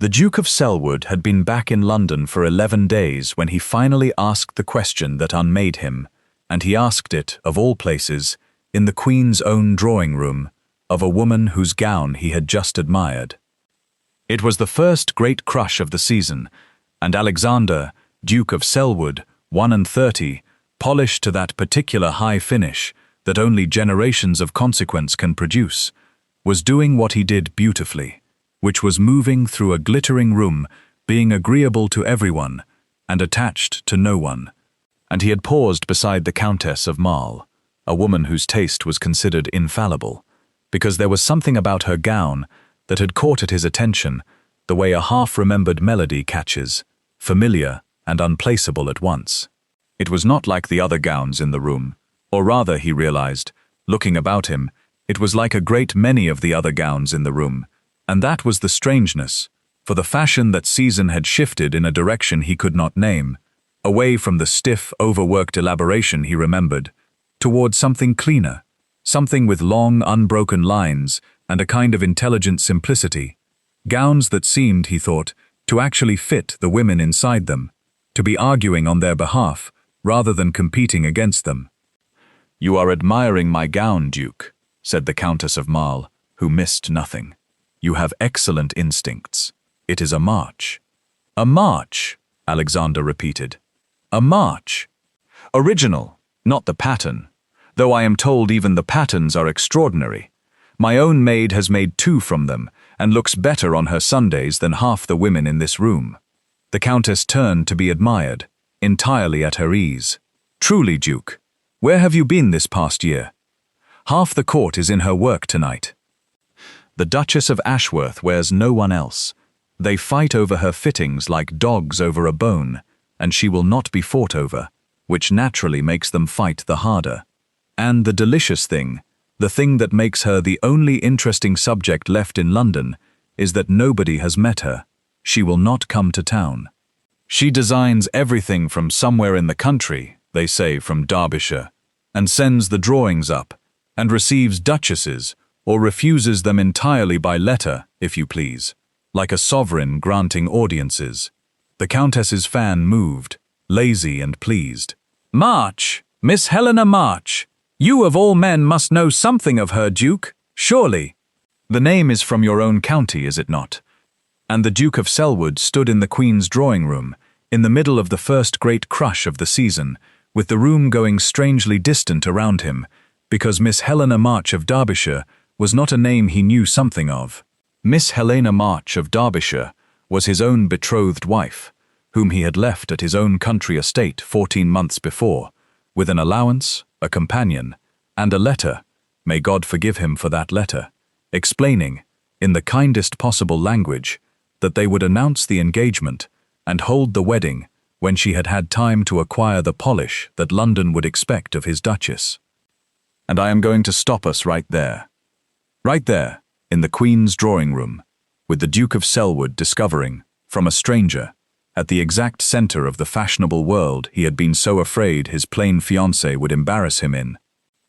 The Duke of Selwood had been back in London for 11 days when he finally asked the question that unmade him, and he asked it, of all places, in the Queen's own drawing-room, of a woman whose gown he had just admired. It was the first great crush of the season, and Alexander, Duke of Selwood, 31, polished to that particular high finish that only generations of consequence can produce, was doing what he did beautifully, which was moving through a glittering room, being agreeable to everyone and attached to no one. And he had paused beside the Countess of March, a woman whose taste was considered infallible, because there was something about her gown that had caught at his attention, the way a half-remembered melody catches, familiar and unplaceable at once. It was not like the other gowns in the room, or rather, he realized, looking about him, it was like a great many of the other gowns in the room, and that was the strangeness, for the fashion that season had shifted in a direction he could not name, away from the stiff, overworked elaboration he remembered, towards something cleaner, something with long, unbroken lines and a kind of intelligent simplicity, gowns that seemed, he thought, to actually fit the women inside them, to be arguing on their behalf rather than competing against them. "You are admiring my gown, Duke," said the Countess of March, who missed nothing. "You have excellent instincts. It is a march." "A march," Alexander repeated. "A march. Original, not the pattern, though I am told even the patterns are extraordinary. My own maid has made 2 from them, and looks better on her Sundays than half the women in this room." The Countess turned to be admired, entirely at her ease. "Truly, Duke, where have you been this past year? Half the court is in her work tonight. The Duchess of Ashworth wears no one else. They fight over her fittings like dogs over a bone, and she will not be fought over, which naturally makes them fight the harder. And the delicious thing, the thing that makes her the only interesting subject left in London, is that nobody has met her. She will not come to town. She designs everything from somewhere in the country, they say from Derbyshire, and sends the drawings up, and receives duchesses, or refuses them entirely by letter, if you please, like a sovereign granting audiences." The Countess's fan moved, lazy and pleased. "March, Miss Helena March. You of all men must know something of her, Duke, surely. The name is from your own county, is it not?" And the Duke of Selwood stood in the Queen's drawing-room, in the middle of the first great crush of the season, with the room going strangely distant around him, because Miss Helena March of Derbyshire was not a name he knew something of. Miss Helena March of Derbyshire was his own betrothed wife, whom he had left at his own country estate 14 months before, with an allowance, a companion, and a letter, may God forgive him for that letter, explaining, in the kindest possible language, that they would announce the engagement and hold the wedding when she had had time to acquire the polish that London would expect of his Duchess. "And I am going to stop us right there, in the Queen's drawing-room, with the Duke of Selwood discovering, from a stranger, at the exact center of the fashionable world he had been so afraid his plain fiancée would embarrass him in,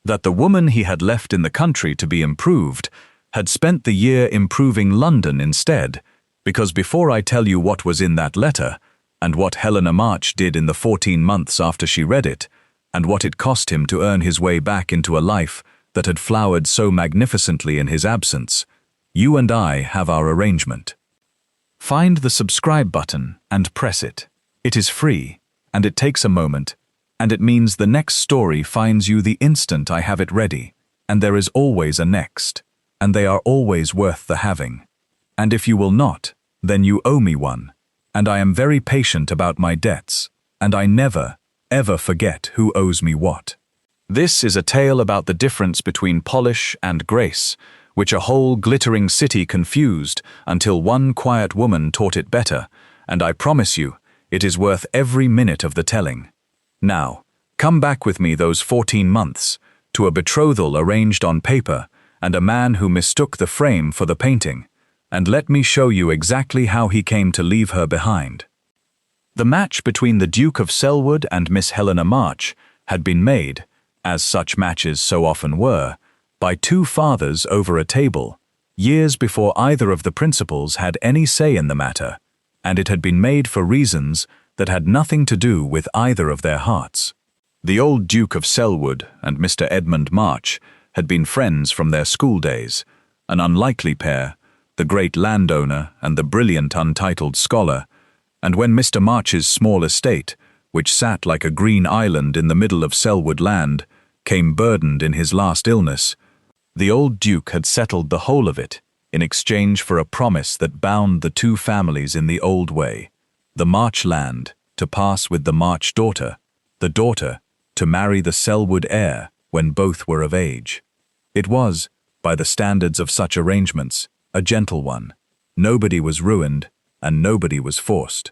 that the woman he had left in the country to be improved had spent the year improving London instead, because before I tell you what was in that letter, and what Helena March did in the 14 months after she read it, and what it cost him to earn his way back into a life that had flowered so magnificently in his absence, you and I have our arrangement. Find the subscribe button and press it. It is free, and it takes a moment, and it means the next story finds you the instant I have it ready, and there is always a next, and they are always worth the having. And if you will not, then you owe me one, and I am very patient about my debts, and I never, ever forget who owes me what. This is a tale about the difference between polish and grace, which a whole glittering city confused until one quiet woman taught it better, and I promise you, it is worth every minute of the telling. Now, come back with me those 14 months, to a betrothal arranged on paper, and a man who mistook the frame for the painting, and let me show you exactly how he came to leave her behind. The match between the Duke of Selwood and Miss Helena March had been made, as such matches so often were, by 2 fathers over a table, years before either of the principals had any say in the matter, and it had been made for reasons that had nothing to do with either of their hearts. The old Duke of Selwood and Mr. Edmund March had been friends from their school days, an unlikely pair, the great landowner and the brilliant untitled scholar, and when Mr. March's small estate, which sat like a green island in the middle of Selwood land, came burdened in his last illness, the old Duke had settled the whole of it in exchange for a promise that bound the two families in the old way, the March land to pass with the March daughter, the daughter to marry the Selwood heir when both were of age. It was, by the standards of such arrangements, a gentle one. Nobody was ruined, and nobody was forced.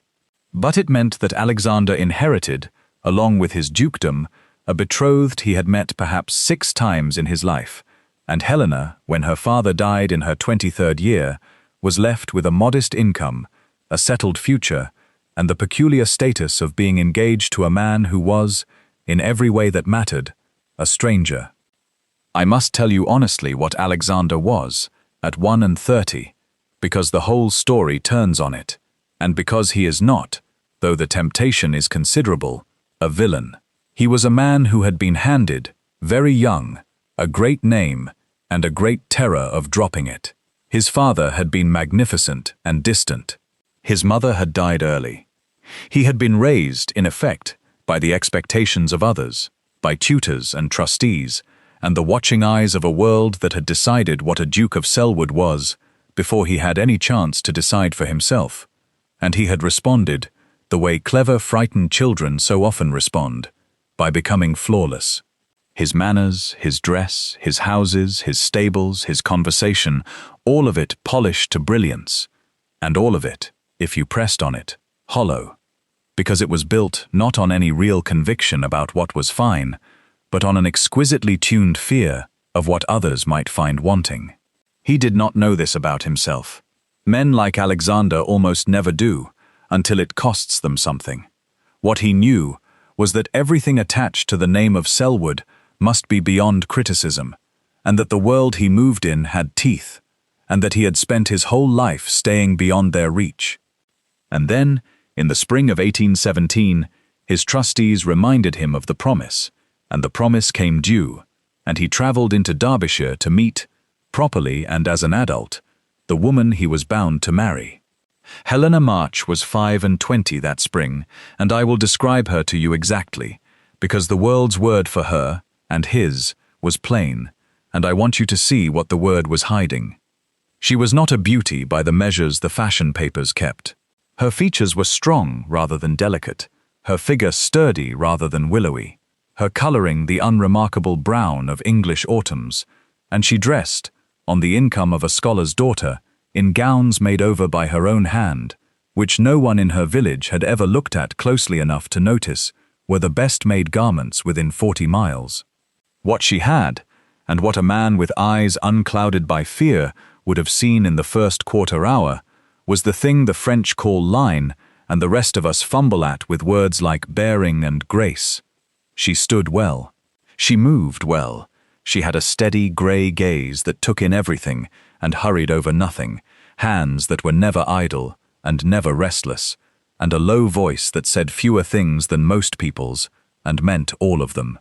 But it meant that Alexander inherited, along with his dukedom, a betrothed he had met perhaps 6 times in his life, and Helena, when her father died in her 23rd year, was left with a modest income, a settled future, and the peculiar status of being engaged to a man who was, in every way that mattered, a stranger. I must tell you honestly what Alexander was, at 31, because the whole story turns on it, and because he is not, though the temptation is considerable, a villain. He was a man who had been handed, very young, a great name, and a great terror of dropping it. His father had been magnificent and distant. His mother had died early. He had been raised, in effect, by the expectations of others, by tutors and trustees, and the watching eyes of a world that had decided what a Duke of Selwood was before he had any chance to decide for himself. And he had responded, the way clever, frightened children so often respond, by becoming flawless. His manners, his dress, his houses, his stables, his conversation, all of it polished to brilliance, and all of it, if you pressed on it, hollow, because it was built not on any real conviction about what was fine, but on an exquisitely tuned fear of what others might find wanting. He did not know this about himself. Men like Alexander almost never do, until it costs them something. What he knew was that everything attached to the name of Selwood must be beyond criticism, and that the world he moved in had teeth, and that he had spent his whole life staying beyond their reach. And then, in the spring of 1817, his trustees reminded him of the promise, and the promise came due, and he travelled into Derbyshire to meet, properly and as an adult, the woman he was bound to marry. Helena March was 25 that spring, and I will describe her to you exactly, because the world's word for her, and his, was plain, and I want you to see what the word was hiding. She was not a beauty by the measures the fashion papers kept. Her features were strong rather than delicate, her figure sturdy rather than willowy, her colouring the unremarkable brown of English autumns, and she dressed, on the income of a scholar's daughter, in gowns made over by her own hand, which no one in her village had ever looked at closely enough to notice were the best-made garments within 40 miles. What she had, and what a man with eyes unclouded by fear would have seen in the first quarter hour, was the thing the French call line, and the rest of us fumble at with words like bearing and grace. She stood well. She moved well. She had a steady grey gaze that took in everything and hurried over nothing, hands that were never idle and never restless, and a low voice that said fewer things than most people's and meant all of them.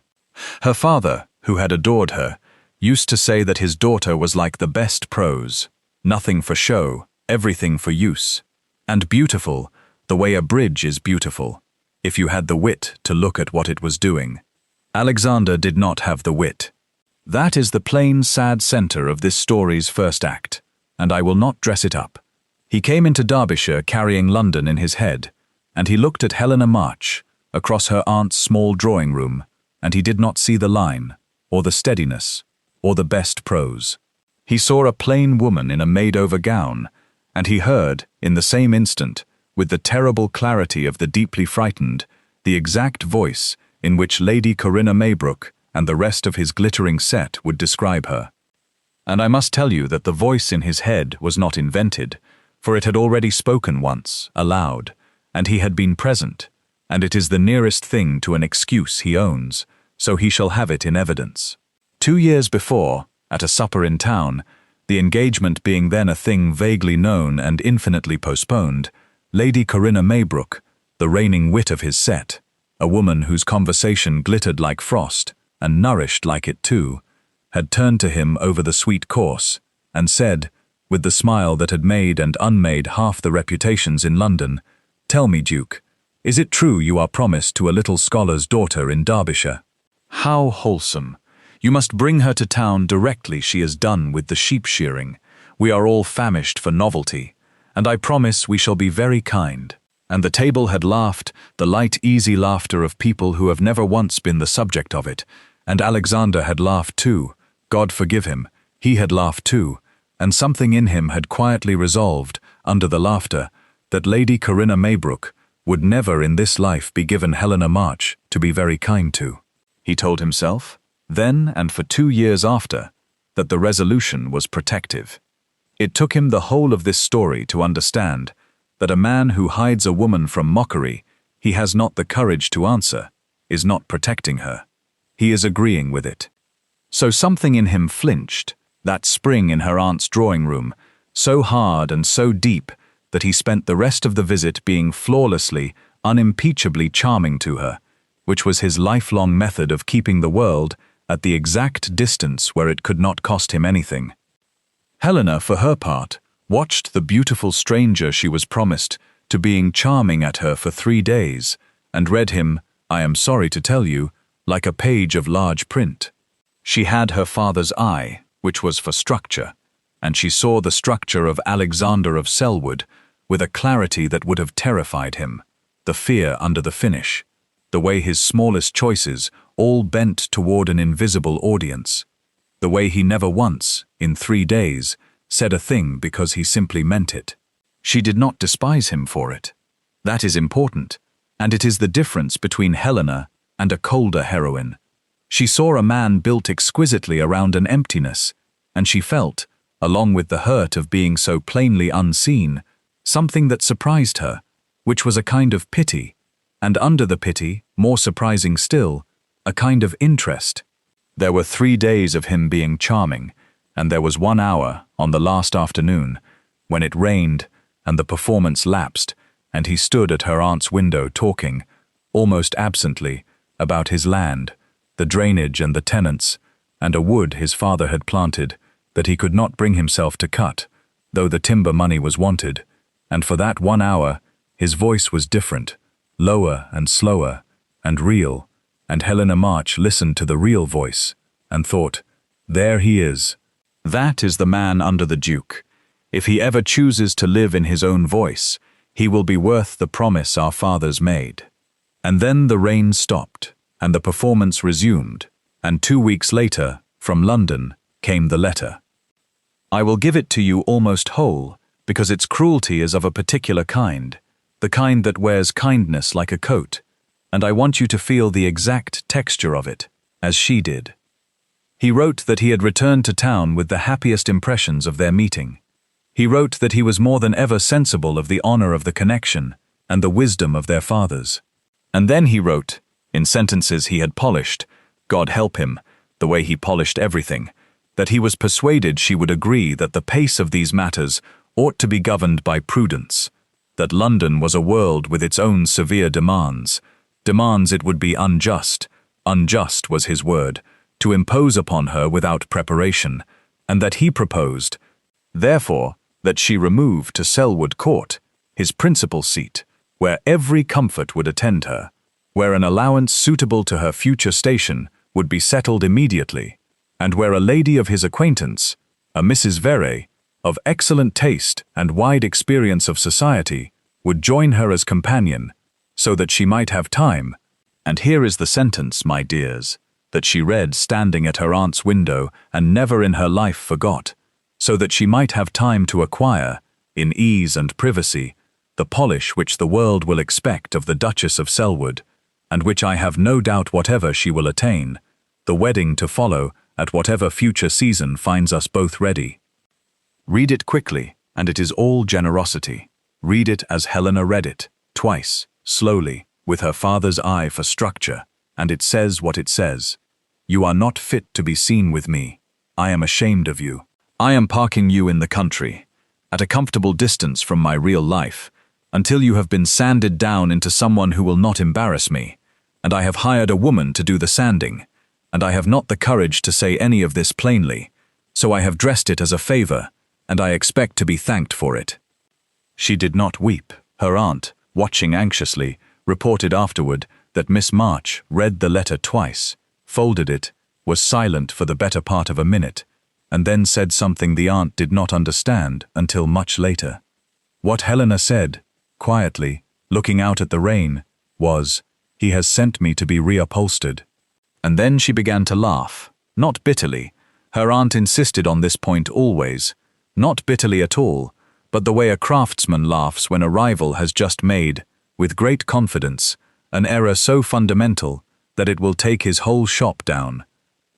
Her father, who had adored her, used to say that his daughter was like the best prose, nothing for show, everything for use, and beautiful, the way a bridge is beautiful, if you had the wit to look at what it was doing. Alexander did not have the wit. That is the plain, sad centre of this story's first act, and I will not dress it up. He came into Derbyshire carrying London in his head, and he looked at Helena March, across her aunt's small drawing-room, and he did not see the line, or the steadiness, or the best prose. He saw a plain woman in a made-over gown, and he heard, in the same instant, with the terrible clarity of the deeply frightened, the exact voice in which Lady Corinna Maybrook and the rest of his glittering set would describe her. And I must tell you that the voice in his head was not invented, for it had already spoken once, aloud, and he had been present, and it is the nearest thing to an excuse he owns, so he shall have it in evidence. 2 years before, at a supper in town, The engagement being then a thing vaguely known and infinitely postponed, Lady Corinna Maybrook, the reigning wit of his set, a woman whose conversation glittered like frost, and nourished like it too, had turned to him over the sweet course, and said, with the smile that had made and unmade half the reputations in London, "Tell me, Duke, is it true you are promised to a little scholar's daughter in Derbyshire? How wholesome! You must bring her to town directly she is done with the sheep shearing. We are all famished for novelty, and I promise we shall be very kind." And the table had laughed, the light, easy laughter of people who have never once been the subject of it, and Alexander had laughed too. God forgive him, he had laughed too, and something in him had quietly resolved, under the laughter, that Lady Corinna Maybrook would never in this life be given Helena March to be very kind to. He told himself, then and for 2 years after, that the resolution was protective. It took him the whole of this story to understand that a man who hides a woman from mockery he has not the courage to answer is not protecting her. He is agreeing with it. So something in him flinched, that spring in her aunt's drawing room, so hard and so deep that he spent the rest of the visit being flawlessly, unimpeachably charming to her, which was his lifelong method of keeping the world at the exact distance where it could not cost him anything. Helena, for her part, watched the beautiful stranger she was promised to being charming at her for 3 days, and read him, I am sorry to tell you, like a page of large print. She had her father's eye, which was for structure, and she saw the structure of Alexander of Selwood with a clarity that would have terrified him, the fear under the finish, the way his smallest choices all bent toward an invisible audience, the way he never once, in 3 days, said a thing because he simply meant it. She did not despise him for it. That is important, and it is the difference between Helena and a colder heroine. She saw a man built exquisitely around an emptiness, and she felt, along with the hurt of being so plainly unseen, something that surprised her, which was a kind of pity, and under the pity, more surprising still, a kind of interest. There were 3 days of him being charming, and there was 1 hour, on the last afternoon, when it rained and the performance lapsed, and he stood at her aunt's window talking, almost absently, about his land, the drainage and the tenants, and a wood his father had planted that he could not bring himself to cut, though the timber money was wanted, and for that 1 hour his voice was different, lower and slower, and real, and Helena March listened to the real voice, and thought, there he is. That is the man under the Duke. If he ever chooses to live in his own voice, he will be worth the promise our fathers made. And then the rain stopped, and the performance resumed, and 2 weeks later, from London, came the letter. I will give it to you almost whole, because its cruelty is of a particular kind, the kind that wears kindness like a coat, and I want you to feel the exact texture of it, as she did. He wrote that he had returned to town with the happiest impressions of their meeting. He wrote that he was more than ever sensible of the honor of the connection and the wisdom of their fathers. And then he wrote, in sentences he had polished, God help him, the way he polished everything, that he was persuaded she would agree that the pace of these matters ought to be governed by prudence, that London was a world with its own severe demands it would be unjust was his word, to impose upon her without preparation, and that he proposed, therefore, that she remove to Selwood Court, his principal seat, where every comfort would attend her, where an allowance suitable to her future station would be settled immediately, and where a lady of his acquaintance, a Mrs. Vere, of excellent taste and wide experience of society, would join her as companion, so that she might have time, and here is the sentence, my dears, that she read standing at her aunt's window and never in her life forgot, so that she might have time to acquire, in ease and privacy, the polish which the world will expect of the Duchess of Selwood, and which I have no doubt whatever she will attain, the wedding to follow at whatever future season finds us both ready. Read it quickly, and it is all generosity. Read it as Helena read it, twice, slowly, with her father's eye for structure, and it says what it says. You are not fit to be seen with me. I am ashamed of you. I am parking you in the country, at a comfortable distance from my real life, until you have been sanded down into someone who will not embarrass me, and I have hired a woman to do the sanding, and I have not the courage to say any of this plainly, so I have dressed it as a favor, and I expect to be thanked for it." She did not weep. Her aunt, watching anxiously, reported afterward that Miss March read the letter twice, folded it, was silent for the better part of a minute, and then said something the aunt did not understand until much later. What Helena said, quietly, looking out at the rain, was, "He has sent me to be reupholstered." And then she began to laugh, not bitterly. Her aunt insisted on this point always, not bitterly at all, but the way a craftsman laughs when a rival has just made, with great confidence, an error so fundamental that it will take his whole shop down.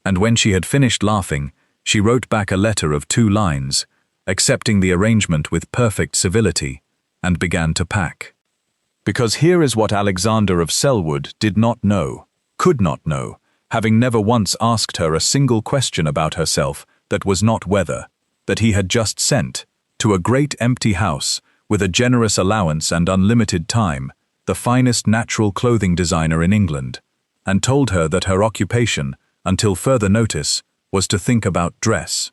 And when she had finished laughing, she wrote back a letter of 2 lines, accepting the arrangement with perfect civility, and began to pack. Because here is what Alexander of Selwood did not know, could not know, having never once asked her a single question about herself that was not whether, that he had just sent, to a great empty house, with a generous allowance and unlimited time, the finest natural clothing designer in England, and told her that her occupation, until further notice, was to think about dress.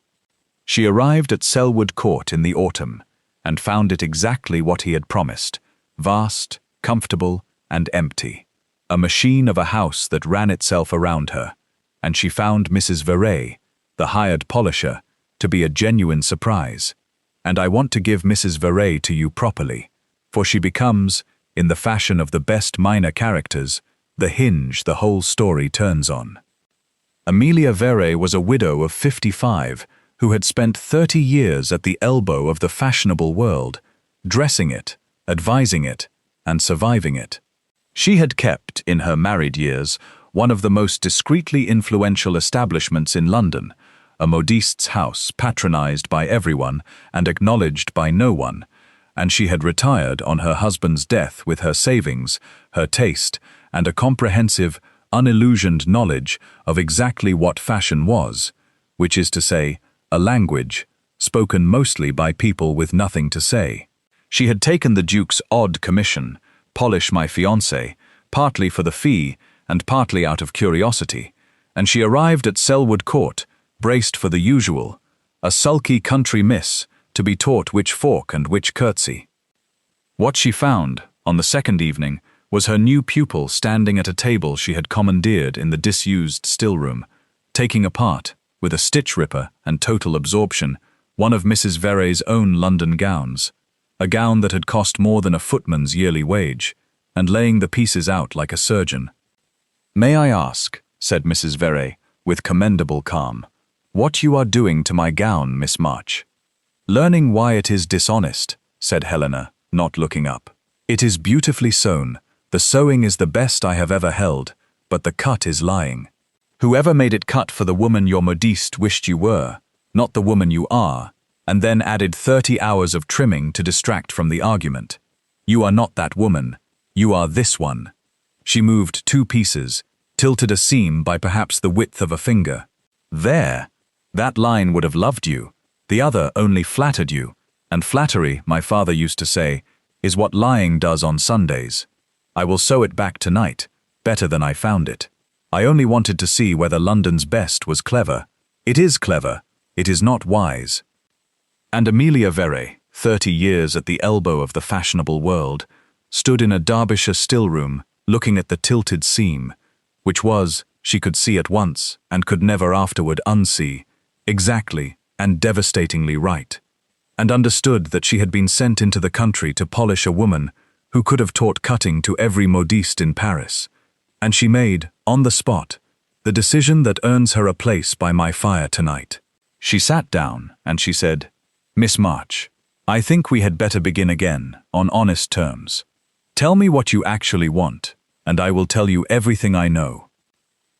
She arrived at Selwood Court in the autumn, and found it exactly what he had promised, vast, comfortable, and empty, a machine of a house that ran itself around her, and she found Mrs. Verey, the hired polisher, to be a genuine surprise. And I want to give Mrs. Verey to you properly, for she becomes, in the fashion of the best minor characters, the hinge the whole story turns on. Amelia Verey was a widow of 55 who had spent 30 years at the elbow of the fashionable world, dressing it, advising it, and surviving it. She had kept, in her married years, one of the most discreetly influential establishments in London, a modiste's house patronized by everyone and acknowledged by no one, and she had retired on her husband's death with her savings, her taste, and a comprehensive, unillusioned knowledge of exactly what fashion was, which is to say, a language, spoken mostly by people with nothing to say. She had taken the Duke's odd commission, polish my fiancée, partly for the fee and partly out of curiosity, and she arrived at Selwood Court, braced for the usual, a sulky country miss, to be taught which fork and which curtsy. What she found, on the second evening, was her new pupil standing at a table she had commandeered in the disused still-room, taking apart, with a stitch-ripper and total absorption, one of Mrs. Verey's own London gowns, a gown that had cost more than a footman's yearly wage, and laying the pieces out like a surgeon. "May I ask," said Mrs. Verey, with commendable calm, "what you are doing to my gown, Miss March?" "Learning why it is dishonest," said Helena, not looking up. "It is beautifully sewn. The sewing is the best I have ever held, but the cut is lying. Whoever made it cut for the woman your modiste wished you were, not the woman you are, and then added 30 hours of trimming to distract from the argument. You are not that woman. You are this one." She moved 2 pieces, tilted a seam by perhaps the width of a finger. "There! That line would have loved you. The other only flattered you, and flattery, my father used to say, is what lying does on Sundays. I will sew it back tonight, better than I found it. I only wanted to see whether London's best was clever. It is clever, it is not wise." And Amelia Verey, 30 years at the elbow of the fashionable world, stood in a Derbyshire still-room, looking at the tilted seam, which was, she could see at once, and could never afterward unsee, exactly and devastatingly right, and understood that she had been sent into the country to polish a woman who could have taught cutting to every modiste in Paris, and she made, on the spot, the decision that earns her a place by my fire tonight. She sat down, and she said, "Miss March, I think we had better begin again, on honest terms. Tell me what you actually want, and I will tell you everything I know."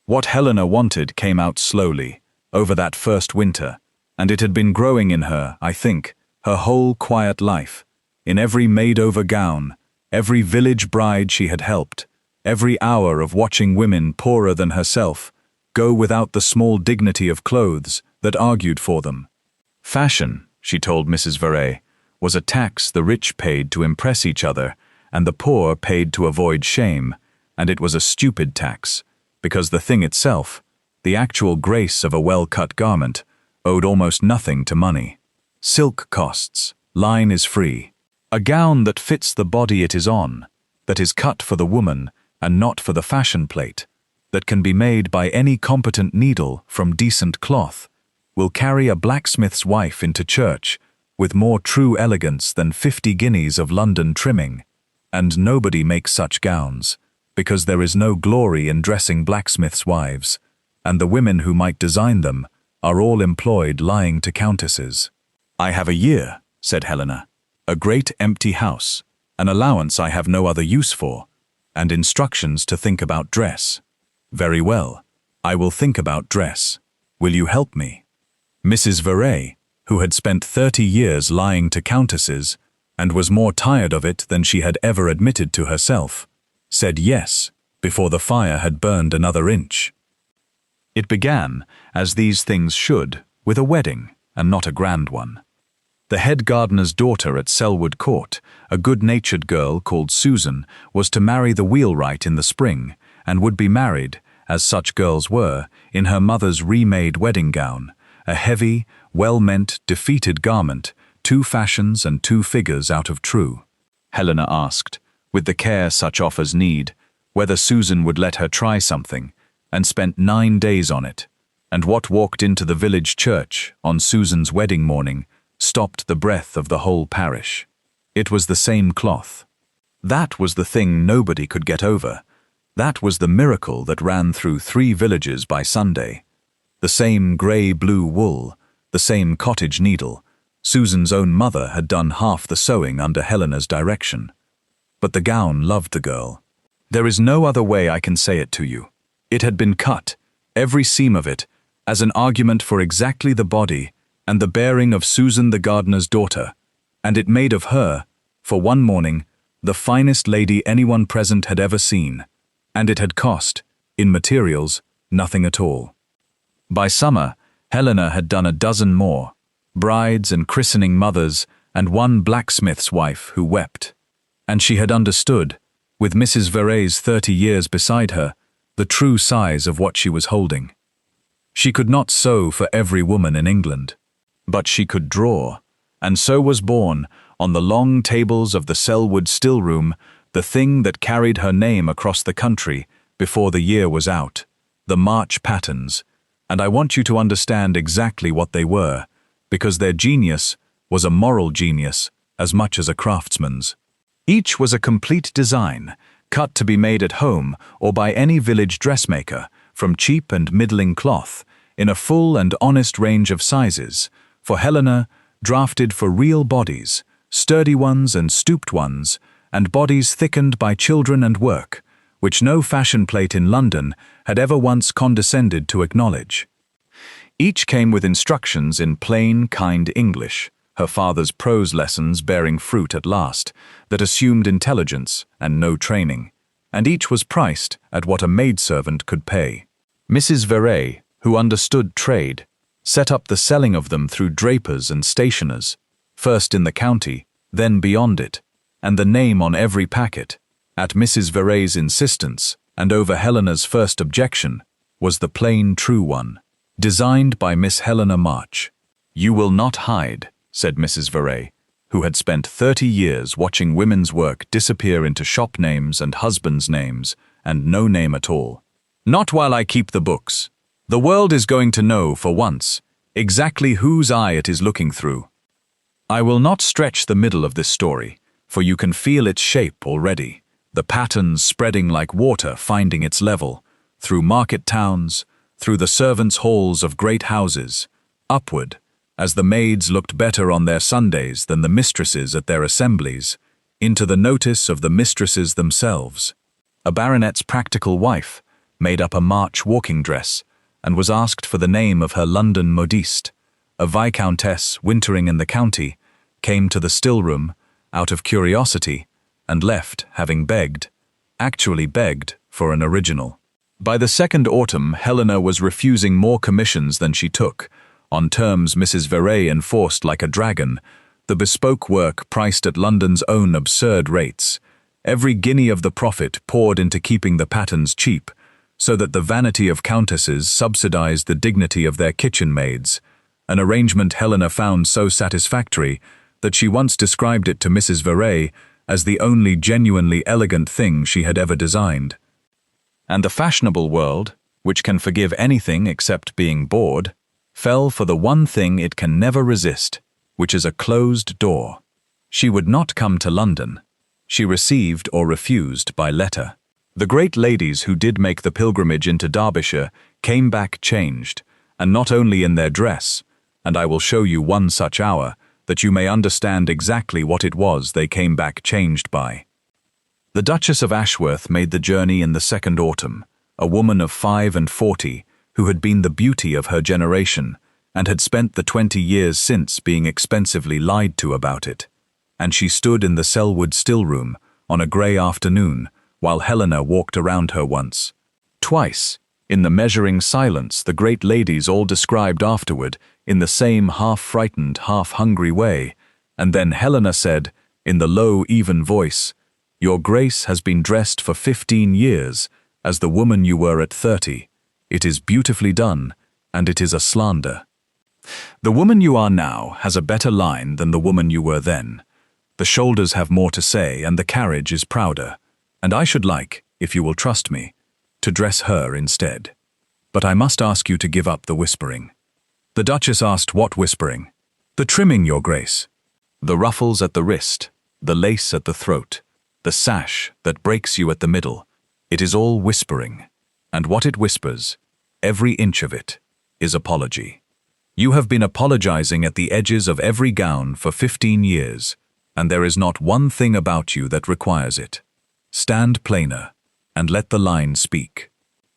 What Helena wanted came out slowly, over that first winter, and it had been growing in her, I think, her whole quiet life, in every made-over gown, every village bride she had helped, every hour of watching women poorer than herself go without the small dignity of clothes that argued for them. Fashion, she told Mrs. Veray, was a tax the rich paid to impress each other and the poor paid to avoid shame, and it was a stupid tax, because the thing itself, the actual grace of a well-cut garment, owed almost nothing to money. Silk costs, line is free. A gown that fits the body it is on, that is cut for the woman and not for the fashion plate, that can be made by any competent needle from decent cloth, will carry a blacksmith's wife into church with more true elegance than 50 guineas of London trimming, and nobody makes such gowns, because there is no glory in dressing blacksmiths' wives, and the women who might design them are all employed lying to countesses. I have a year, said Helena, a great empty house, an allowance I have no other use for, and instructions to think about dress. Very well, I will think about dress. Will you help me? Mrs. Veray, who had spent 30 years lying to countesses, and was more tired of it than she had ever admitted to herself, said yes before the fire had burned another inch. It began, as these things should, with a wedding, and not a grand one. The head gardener's daughter at Selwood Court, a good-natured girl called Susan, was to marry the wheelwright in the spring, and would be married, as such girls were, in her mother's remade wedding gown, a heavy, well-meant, defeated garment, 2 fashions and 2 figures out of true. Helena asked, with the care such offers need, whether Susan would let her try something, and spent 9 days on it, and what walked into the village church on Susan's wedding morning stopped the breath of the whole parish. It was the same cloth. That was the thing nobody could get over. That was the miracle that ran through 3 villages by Sunday. The same grey-blue wool, the same cottage needle. Susan's own mother had done half the sewing under Helena's direction. But the gown loved the girl. There is no other way I can say it to you. It had been cut, every seam of it, as an argument for exactly the body and the bearing of Susan the gardener's daughter, and it made of her, for one morning, the finest lady anyone present had ever seen, and it had cost, in materials, nothing at all. By summer, Helena had done a dozen more, brides and christening mothers, and 1 blacksmith's wife who wept. And she had understood, with Mrs. Veray's 30 years beside her, the true size of what she was holding. She could not sew for every woman in England, but she could draw, and so was born, on the long tables of the Selwood still-room, the thing that carried her name across the country before the year was out, the March patterns, and I want you to understand exactly what they were, because their genius was a moral genius as much as a craftsman's. Each was a complete design, cut to be made at home or by any village dressmaker, from cheap and middling cloth, in a full and honest range of sizes, for Helena, drafted for real bodies, sturdy ones and stooped ones, and bodies thickened by children and work, which no fashion plate in London had ever once condescended to acknowledge. Each came with instructions in plain, kind English, her father's prose lessons bearing fruit at last, that assumed intelligence and no training, and each was priced at what a maidservant could pay. Mrs. Veray, who understood trade, set up the selling of them through drapers and stationers, first in the county, then beyond it, and the name on every packet, at Mrs. Veray's insistence, and over Helena's first objection, was the plain true one, designed by Miss Helena March. You will not hide, said Mrs. Veray, who had spent 30 years watching women's work disappear into shop names and husbands' names, and no name at all. Not while I keep the books. The world is going to know, for once, exactly whose eye it is looking through. I will not stretch the middle of this story, for you can feel its shape already, the patterns spreading like water finding its level, through market towns, through the servants' halls of great houses, upward, as the maids looked better on their Sundays than the mistresses at their assemblies, into the notice of the mistresses themselves. A baronet's practical wife made up a March walking dress, and was asked for the name of her London modiste. A viscountess wintering in the county came to the still-room, out of curiosity, and left, having begged, actually begged, for an original. By the second autumn, Helena was refusing more commissions than she took, on terms Mrs. Vere enforced like a dragon, the bespoke work priced at London's own absurd rates, every guinea of the profit poured into keeping the patterns cheap, so that the vanity of countesses subsidized the dignity of their kitchen maids, an arrangement Helena found so satisfactory that she once described it to Mrs. Vere as the only genuinely elegant thing she had ever designed. And the fashionable world, which can forgive anything except being bored, fell for the one thing it can never resist, which is a closed door. She would not come to London. She received or refused by letter. The great ladies who did make the pilgrimage into Derbyshire came back changed, and not only in their dress, and I will show you one such hour, that you may understand exactly what it was they came back changed by. The Duchess of Ashworth made the journey in the second autumn, a woman of 45, who had been the beauty of her generation, and had spent the 20 years since being expensively lied to about it. And she stood in the Selwood still-room on a grey afternoon, while Helena walked around her once. Twice, in the measuring silence the great ladies all described afterward, in the same half-frightened, half-hungry way, and then Helena said, in the low, even voice, "Your Grace has been dressed for 15 years, as the woman you were at 30. It is beautifully done, and it is a slander. The woman you are now has a better line than the woman you were then. The shoulders have more to say, and the carriage is prouder, and I should like, if you will trust me, to dress her instead. But I must ask you to give up the whispering." The Duchess asked what whispering? "The trimming, Your Grace. The ruffles at the wrist, the lace at the throat, the sash that breaks you at the middle. It is all whispering, and what it whispers, every inch of it, is apology. You have been apologizing at the edges of every gown for 15 years, and there is not one thing about you that requires it. Stand plainer, and let the line speak.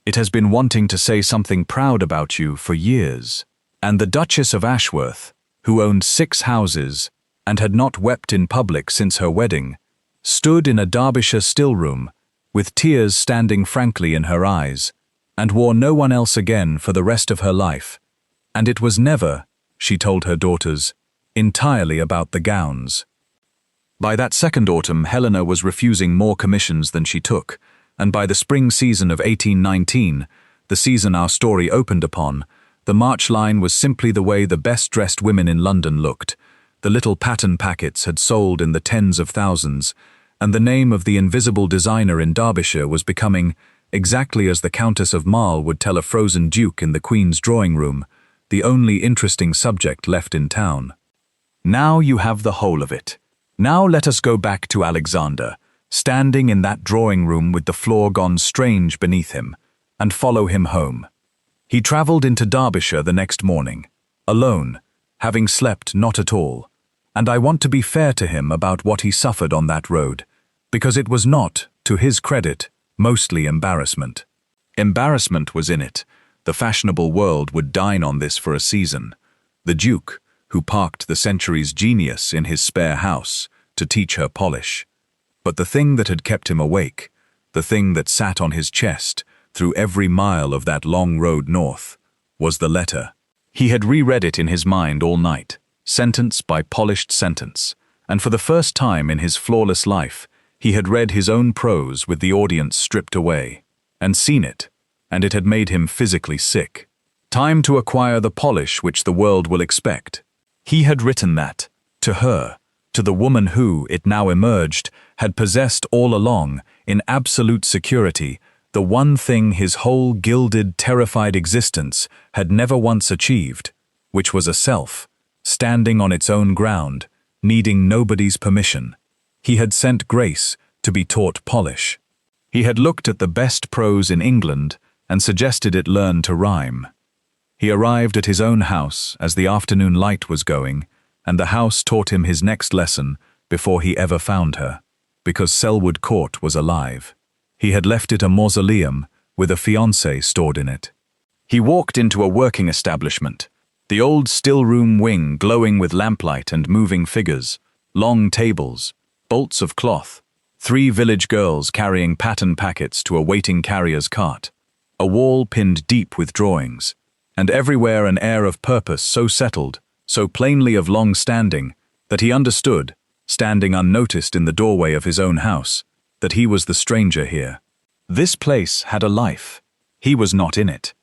It has been wanting to say something proud about you for years." And the Duchess of Ashworth, who owned 6 houses and had not wept in public since her wedding, stood in a Derbyshire still-room, with tears standing frankly in her eyes, and wore no one else again for the rest of her life. And it was never, she told her daughters, entirely about the gowns. By that second autumn, Helena was refusing more commissions than she took, and by the spring season of 1819, the season our story opened upon, the March line was simply the way the best-dressed women in London looked. The little pattern packets had sold in the tens of thousands, and the name of the invisible designer in Derbyshire was becoming, exactly as the Countess of Marle would tell a frozen duke in the Queen's drawing-room, the only interesting subject left in town. Now you have the whole of it. Now let us go back to Alexander, standing in that drawing-room with the floor gone strange beneath him, and follow him home. He travelled into Derbyshire the next morning, alone, having slept not at all, and I want to be fair to him about what he suffered on that road, because it was not, to his credit, mostly embarrassment. Embarrassment was in it. The fashionable world would dine on this for a season. The Duke, who parked the century's genius in his spare house to teach her polish. But the thing that had kept him awake, the thing that sat on his chest through every mile of that long road north, was the letter. He had reread it in his mind all night, sentence by polished sentence, and for the first time in his flawless life, he had read his own prose with the audience stripped away, and seen it, and it had made him physically sick. Time to acquire the polish which the world will expect. He had written that, to her, to the woman who, it now emerged, had possessed all along, in absolute security, the one thing his whole gilded, terrified existence had never once achieved, which was a self, standing on its own ground, needing nobody's permission. He had sent Grace to be taught polish. He had looked at the best prose in England and suggested it learn to rhyme. He arrived at his own house as the afternoon light was going, and the house taught him his next lesson before he ever found her, because Selwood Court was alive. He had left it a mausoleum with a fiancée stored in it. He walked into a working establishment, the old still-room wing glowing with lamplight and moving figures, long tables, bolts of cloth, 3 village girls carrying pattern packets to a waiting carrier's cart, a wall pinned deep with drawings, and everywhere an air of purpose so settled, so plainly of long standing, that he understood, standing unnoticed in the doorway of his own house, that he was the stranger here. This place had a life. He was not in it.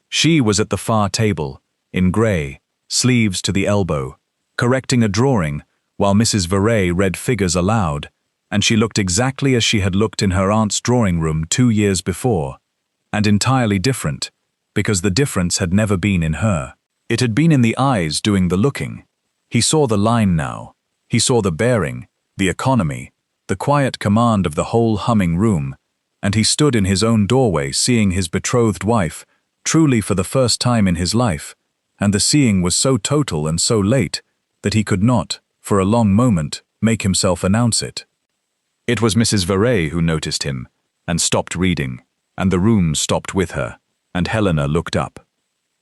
She was at the far table, in grey, sleeves to the elbow, correcting a drawing, while Mrs. Veray read figures aloud, and she looked exactly as she had looked in her aunt's drawing room 2 years before, and entirely different, because the difference had never been in her. It had been in the eyes doing the looking. He saw the line now. He saw the bearing, the economy, the quiet command of the whole humming room, and he stood in his own doorway seeing his betrothed wife, truly for the first time in his life, and the seeing was so total and so late that he could not, for a long moment, make himself announce it. It was Mrs. Veray who noticed him, and stopped reading, and the room stopped with her, and Helena looked up.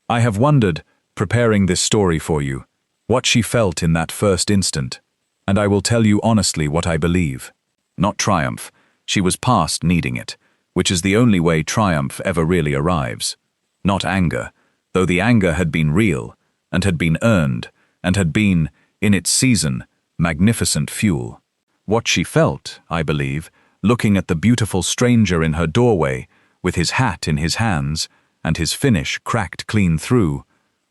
I have wondered, preparing this story for you, what she felt in that first instant, and I will tell you honestly what I believe. Not triumph, she was past needing it, which is the only way triumph ever really arrives. Not anger, though the anger had been real, and had been earned, and had been, in its season, magnificent fuel. What she felt, I believe, looking at the beautiful stranger in her doorway, with his hat in his hands, and his finish cracked clean through,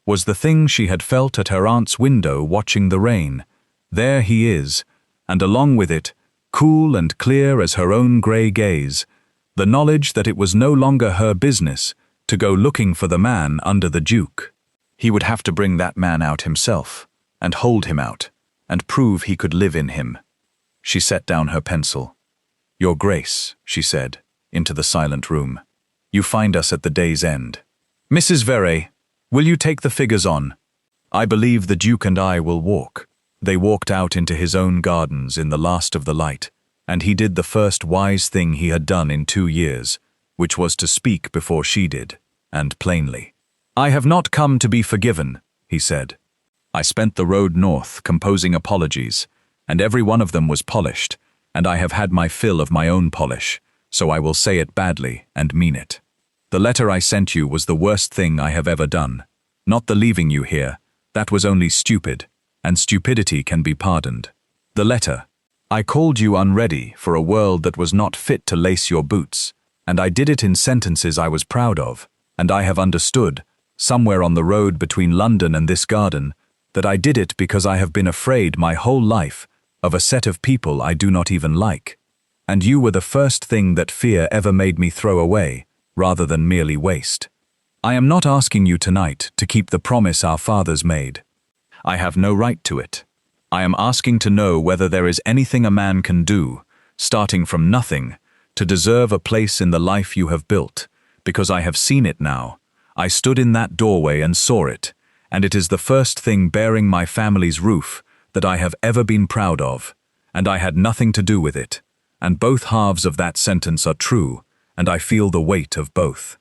was the thing she had felt at her aunt's window watching the rain. There he is, and along with it, cool and clear as her own grey gaze, the knowledge that it was no longer her business to go looking for the man under the Duke. He would have to bring that man out himself, and hold him out, and prove he could live in him. She set down her pencil. "Your Grace," she said, into the silent room, "you find us at the day's end. Mrs. Veray, will you take the figures on? I believe the Duke and I will walk." They walked out into his own gardens in the last of the light, and he did the first wise thing he had done in 2 years, which was to speak before she did, and plainly. "I have not come to be forgiven," he said. "I spent the road north composing apologies, and every one of them was polished, and I have had my fill of my own polish, so I will say it badly and mean it. The letter I sent you was the worst thing I have ever done. Not the leaving you here, that was only stupid, and stupidity can be pardoned. The letter. I called you unready for a world that was not fit to lace your boots, and I did it in sentences I was proud of, and I have understood, somewhere on the road between London and this garden, that I did it because I have been afraid my whole life of a set of people I do not even like, and you were the first thing that fear ever made me throw away, rather than merely waste. I am not asking you tonight to keep the promise our fathers made. I have no right to it. I am asking to know whether there is anything a man can do, starting from nothing, to deserve a place in the life you have built, because I have seen it now. I stood in that doorway and saw it, and it is the first thing bearing my family's roof that I have ever been proud of, and I had nothing to do with it, and both halves of that sentence are true, and I feel the weight of both."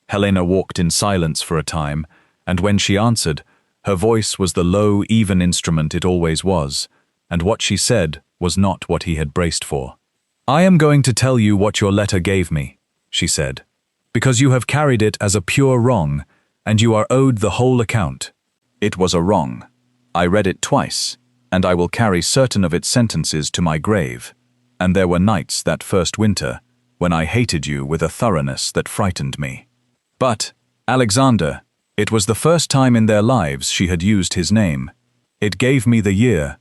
Helena walked in silence for a time, and when she answered, her voice was the low, even instrument it always was, and what she said was not what he had braced for. "I am going to tell you what your letter gave me," she said, "because you have carried it as a pure wrong, and you are owed the whole account. It was a wrong. I read it twice, and I will carry certain of its sentences to my grave, and there were nights that first winter when I hated you with a thoroughness that frightened me. But, Alexander, it was the first time in their lives she had used his name. It gave me the year,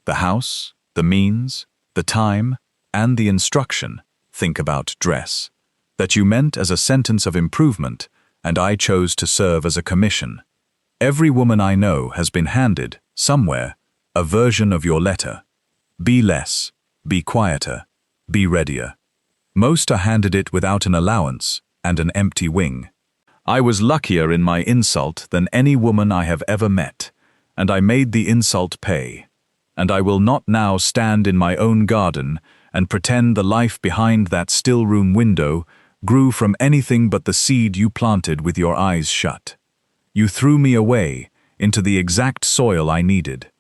the house, the means, the time, and the instruction, think about dress, that you meant as a sentence of improvement, and I chose to serve as a commission. Every woman I know has been handed, somewhere, a version of your letter. Be less, be quieter, be readier. Most are handed it without an allowance and an empty wing. I was luckier in my insult than any woman I have ever met, and I made the insult pay. And I will not now stand in my own garden and pretend the life behind that still-room window grew from anything but the seed you planted with your eyes shut. You threw me away into the exact soil I needed.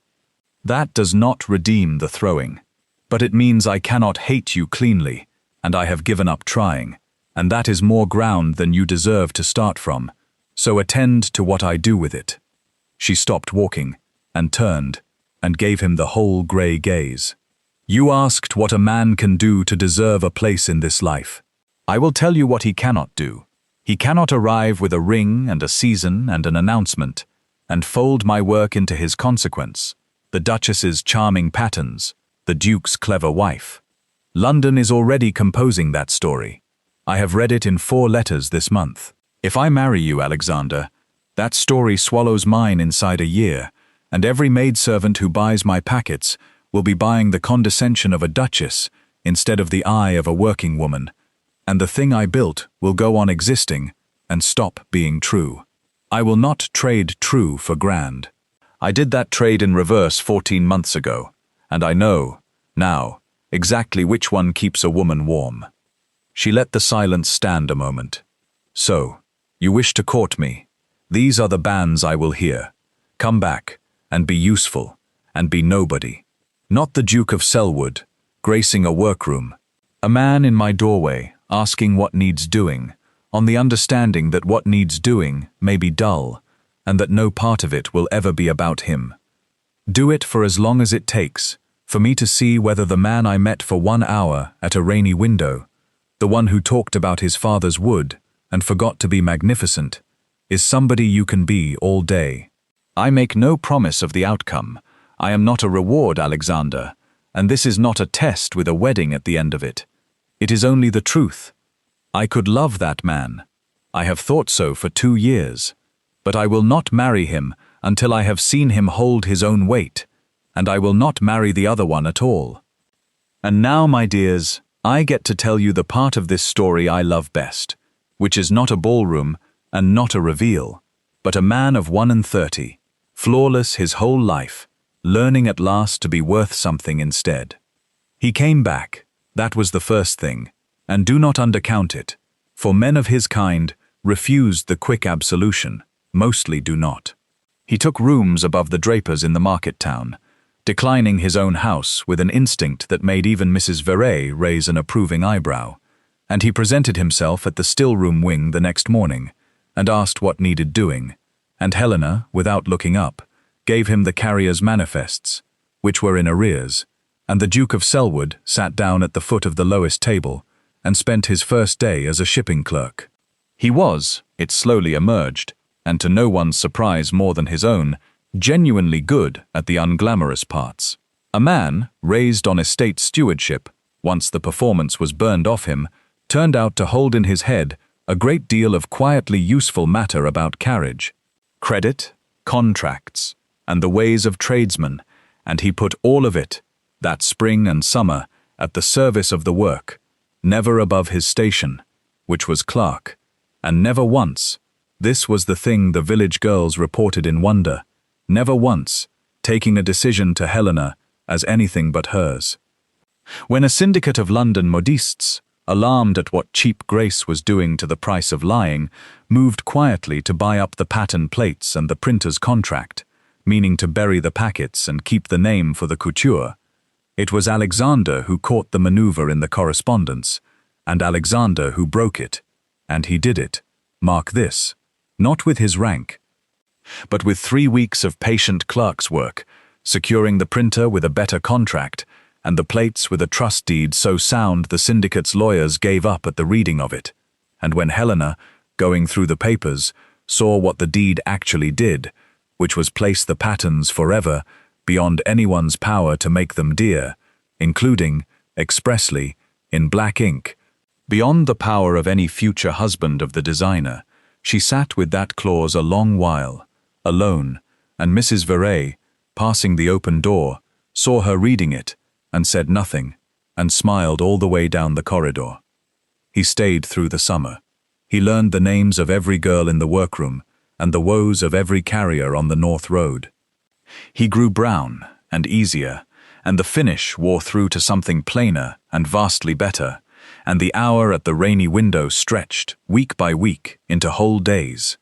That does not redeem the throwing, but it means I cannot hate you cleanly, and I have given up trying, and that is more ground than you deserve to start from. so attend to what I do with it." She stopped walking, and turned, and gave him the whole grey gaze. "You asked what a man can do to deserve a place in this life. I will tell you what he cannot do. He cannot arrive with a ring and a season and an announcement, and fold my work into his consequence, the Duchess's charming patterns, the Duke's clever wife. London is already composing that story. I have read it in 4 letters this month. If I marry you, Alexander, that story swallows mine inside a year, and every maidservant who buys my packets will be buying the condescension of a duchess instead of the eye of a working woman, and the thing I built will go on existing and stop being true. I will not trade true for grand. I did that trade in reverse 14 months ago, and I know, now, exactly which one keeps a woman warm." She let the silence stand a moment. "So, you wish to court me? These are the banns I will hear. Come back, and be useful, and be nobody. Not the Duke of Selwood, gracing a workroom. A man in my doorway, asking what needs doing, on the understanding that what needs doing may be dull, and that no part of it will ever be about him. Do it for as long as it takes, for me to see whether the man I met for 1 hour at a rainy window, the one who talked about his father's wood and forgot to be magnificent, is somebody you can be all day. I make no promise of the outcome. I am not a reward, Alexander, and this is not a test with a wedding at the end of it. It is only the truth. I could love that man. I have thought so for 2 years, but I will not marry him until I have seen him hold his own weight, and I will not marry the other one at all. And now, my dears, I get to tell you the part of this story I love best, which is not a ballroom and not a reveal, but a man of 31, flawless his whole life, learning at last to be worth something instead. He came back, that was the first thing, and do not undercount it, for men of his kind refused the quick absolution, mostly do not. He took rooms above the drapers in the market town, declining his own house with an instinct that made even Mrs. Verey raise an approving eyebrow, and he presented himself at the still-room wing the next morning, and asked what needed doing, and Helena, without looking up, gave him the carrier's manifests, which were in arrears, and the Duke of Selwood sat down at the foot of the lowest table and spent his first day as a shipping clerk. He was, it slowly emerged, and to no one's surprise more than his own, genuinely good at the unglamorous parts. A man, raised on estate stewardship, once the performance was burned off him, turned out to hold in his head a great deal of quietly useful matter about carriage, credit, contracts, and the ways of tradesmen, and he put all of it, that spring and summer, at the service of the work, never above his station, which was clerk, and never once, this was the thing the village girls reported in wonder, never once, taking a decision to Helena as anything but hers. When a syndicate of London modistes, alarmed at what cheap Grace was doing to the price of lying, moved quietly to buy up the pattern plates and the printer's contract, meaning to bury the packets and keep the name for the couture, it was Alexander who caught the maneuver in the correspondence, and Alexander who broke it, and he did it, mark this, not with his rank, but with 3 weeks of patient clerk's work, securing the printer with a better contract, and the plates with a trust deed so sound the syndicate's lawyers gave up at the reading of it. And when Helena, going through the papers, saw what the deed actually did, which was place the patterns forever beyond anyone's power to make them dear, including, expressly, in black ink, beyond the power of any future husband of the designer, she sat with that clause a long while, alone, and Mrs. Verey, passing the open door, saw her reading it, and said nothing, and smiled all the way down the corridor. He stayed through the summer. He learned the names of every girl in the workroom, and the woes of every carrier on the North Road. He grew brown and easier, and the finish wore through to something plainer and vastly better, and the hour at the rainy window stretched, week by week, into whole days.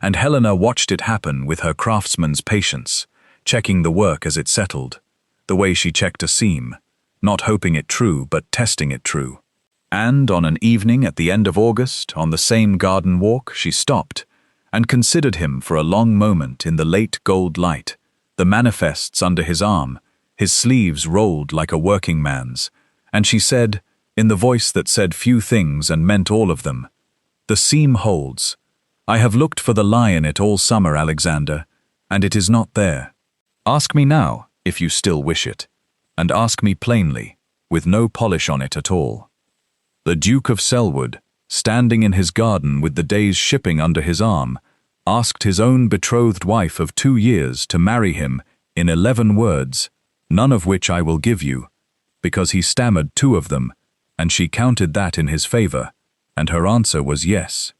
And Helena watched it happen with her craftsman's patience, checking the work as it settled, the way she checked a seam, not hoping it true but testing it true. And on an evening at the end of August, on the same garden walk, she stopped, and considered him for a long moment in the late gold light, the manifests under his arm, his sleeves rolled like a working man's, and she said, in the voice that said few things and meant all of them, "The seam holds. I have looked for the lie in it all summer, Alexander, and it is not there. Ask me now, if you still wish it, and ask me plainly, with no polish on it at all." The Duke of Selwood, standing in his garden with the day's shipping under his arm, asked his own betrothed wife of 2 years to marry him in 11 words, none of which I will give you, because he stammered 2 of them, and she counted that in his favor, and her answer was yes.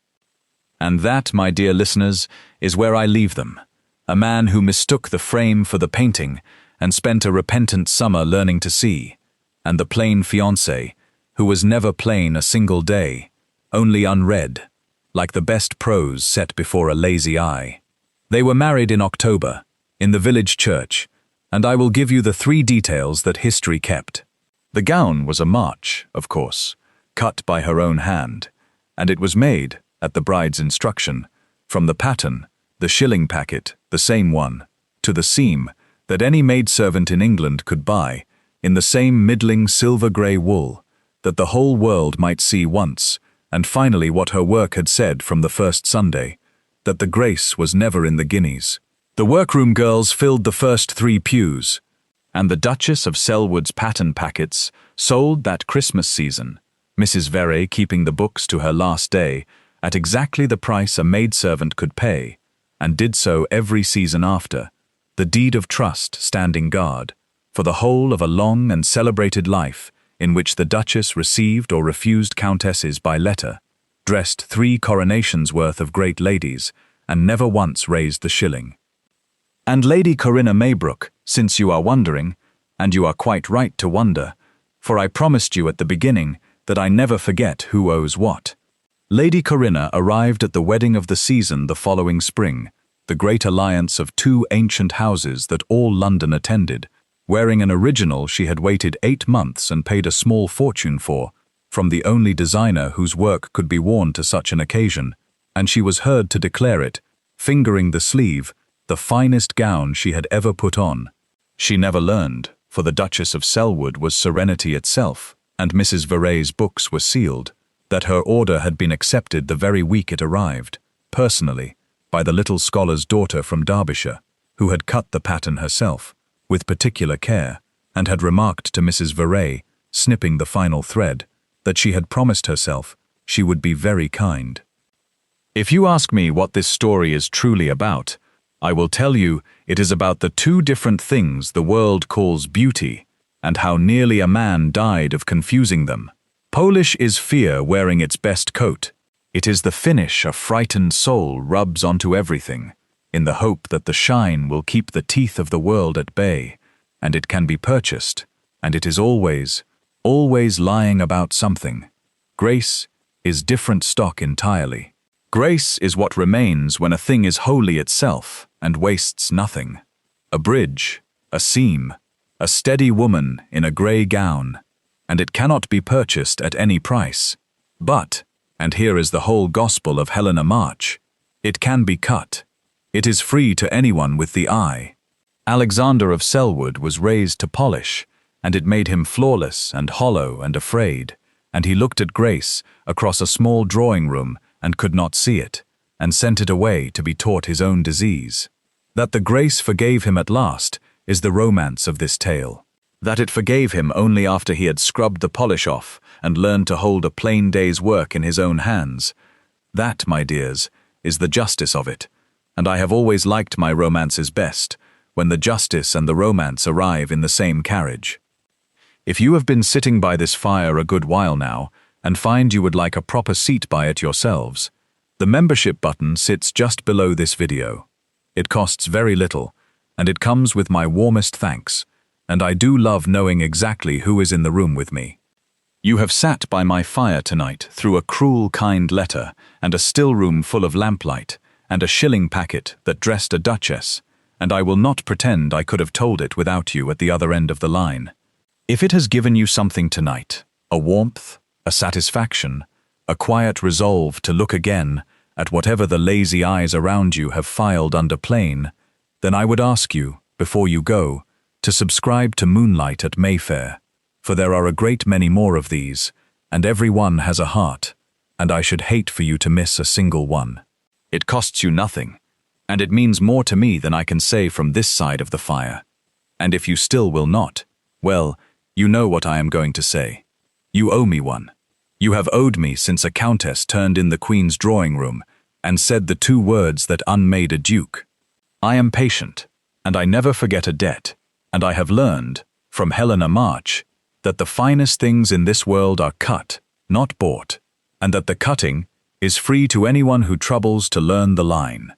And that, my dear listeners, is where I leave them. A man who mistook the frame for the painting and spent a repentant summer learning to see, and the plain fiancée, who was never plain a single day, only unread, like the best prose set before a lazy eye. They were married in October, in the village church, and I will give you the 3 details that history kept. The gown was a March, of course, cut by her own hand, and it was made, at the bride's instruction, from the pattern, the shilling packet, the same one, to the seam, that any maidservant in England could buy, in the same middling silver-grey wool, that the whole world might see once, and finally what her work had said from the first Sunday, that the grace was never in the guineas. The workroom girls filled the first 3 pews, and the Duchess of Selwood's pattern packets sold that Christmas season, Mrs. Vere keeping the books to her last day, at exactly the price a maidservant could pay, and did so every season after, the deed of trust standing guard, for the whole of a long and celebrated life in which the Duchess received or refused countesses by letter, dressed 3 coronations worth of great ladies, and never once raised the shilling. And Lady Corinna Maybrook, since you are wondering, and you are quite right to wonder, for I promised you at the beginning that I never forget who owes what. Lady Corinna arrived at the wedding of the season the following spring, the great alliance of 2 ancient houses that all London attended, wearing an original she had waited 8 months and paid a small fortune for, from the only designer whose work could be worn to such an occasion, and she was heard to declare it, fingering the sleeve, the finest gown she had ever put on. She never learned, for the Duchess of Selwood was serenity itself, and Mrs. Vere's books were sealed, that her order had been accepted the very week it arrived, personally, by the little scholar's daughter from Derbyshire, who had cut the pattern herself, with particular care, and had remarked to Mrs. Vere, snipping the final thread, that she had promised herself she would be very kind. If you ask me what this story is truly about, I will tell you it is about the 2 different things the world calls beauty, and how nearly a man died of confusing them. Polish is fear wearing its best coat. It is the finish a frightened soul rubs onto everything, in the hope that the shine will keep the teeth of the world at bay, and it can be purchased, and it is always, always lying about something. Grace is different stock entirely. Grace is what remains when a thing is wholly itself and wastes nothing. A bridge, a seam, a steady woman in a grey gown, and it cannot be purchased at any price. But, and here is the whole gospel of Helena March, it can be cut. It is free to anyone with the eye. Alexander of Selwood was raised to polish, and it made him flawless and hollow and afraid, and he looked at Grace across a small drawing-room and could not see it, and sent it away to be taught his own disease. That the Grace forgave him at last is the romance of this tale. That it forgave him only after he had scrubbed the polish off and learned to hold a plain day's work in his own hands. That, my dears, is the justice of it, and I have always liked my romances best, when the justice and the romance arrive in the same carriage. If you have been sitting by this fire a good while now, and find you would like a proper seat by it yourselves, the membership button sits just below this video. It costs very little, and it comes with my warmest thanks, and I do love knowing exactly who is in the room with me. You have sat by my fire tonight through a cruel kind letter, and a still room full of lamplight, and a shilling packet that dressed a duchess, and I will not pretend I could have told it without you at the other end of the line. If it has given you something tonight, a warmth, a satisfaction, a quiet resolve to look again, at whatever the lazy eyes around you have filed under plain, then I would ask you, before you go, to subscribe to Moonlight at Mayfair, for there are a great many more of these, and every one has a heart, and I should hate for you to miss a single one. It costs you nothing, and it means more to me than I can say from this side of the fire. And if you still will not, well, you know what I am going to say. You owe me one. You have owed me since a countess turned in the Queen's drawing room and said the two words that unmade a duke. I am patient, and I never forget a debt, and I have learned, from Helena March, that the finest things in this world are cut, not bought, and that the cutting is free to anyone who troubles to learn the line.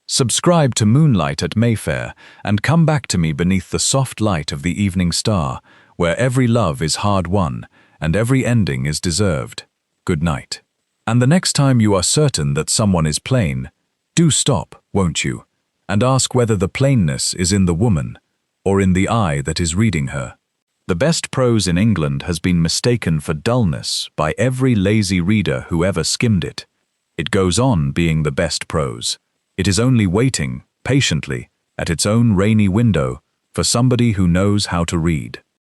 Subscribe to Moonlight at Mayfair, and come back to me beneath the soft light of the evening star, where every love is hard won, and every ending is deserved. Good night. And the next time you are certain that someone is plain, do stop, won't you, and ask whether the plainness is in the woman, or in the eye that is reading her. The best prose in England has been mistaken for dullness by every lazy reader who ever skimmed it. It goes on being the best prose. It is only waiting, patiently, at its own rainy window, for somebody who knows how to read.